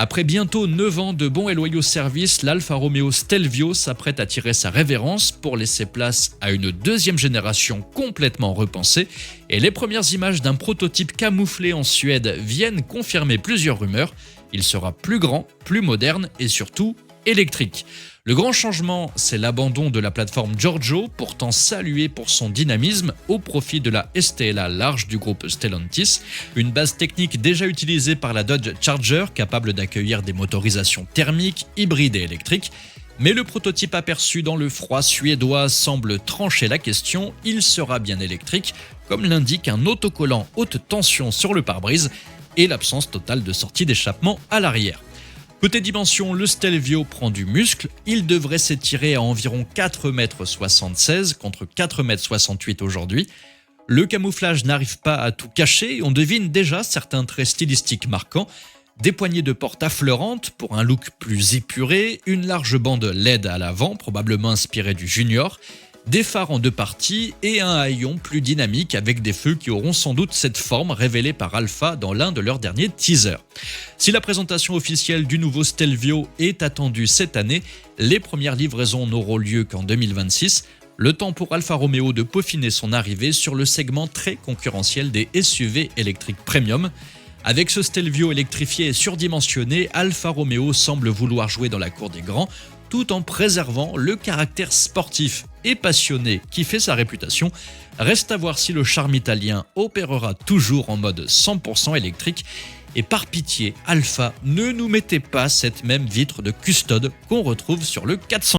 Après bientôt 9 ans de bons et loyaux services, l'Alfa Romeo Stelvio s'apprête à tirer sa révérence pour laisser place à une deuxième génération complètement repensée. Et les premières images d'un prototype camouflé en Suède viennent confirmer plusieurs rumeurs. Il sera plus grand, plus moderne et surtout électrique. Le grand changement, c'est l'abandon de la plateforme Giorgio, pourtant saluée pour son dynamisme, au profit de la STLA large du groupe Stellantis, une base technique déjà utilisée par la Dodge Charger, capable d'accueillir des motorisations thermiques, hybrides et électriques. Mais le prototype aperçu dans le froid suédois semble trancher la question, il sera bien électrique, comme l'indique un autocollant haute tension sur le pare-brise et l'absence totale de sortie d'échappement à l'arrière. Côté dimension, le Stelvio prend du muscle, il devrait s'étirer à environ 4,76 m contre 4,68 m aujourd'hui. Le camouflage n'arrive pas à tout cacher, on devine déjà certains traits stylistiques marquants. Des poignées de porte affleurantes pour un look plus épuré, une large bande LED à l'avant, probablement inspirée du Junior, des phares en deux parties et un haillon plus dynamique avec des feux qui auront sans doute cette forme révélée par Alfa dans l'un de leurs derniers teasers. Si la présentation officielle du nouveau Stelvio est attendue cette année, les premières livraisons n'auront lieu qu'en 2026. Le temps pour Alfa Romeo de peaufiner son arrivée sur le segment très concurrentiel des SUV électriques premium. Avec ce Stelvio électrifié et surdimensionné, Alfa Romeo semble vouloir jouer dans la cour des grands, tout en préservant le caractère sportif et passionné qui fait sa réputation. Reste à voir si le charme italien opérera toujours en mode 100% électrique. Et par pitié, Alfa, ne nous mettez pas cette même vitre de custode qu'on retrouve sur le 400.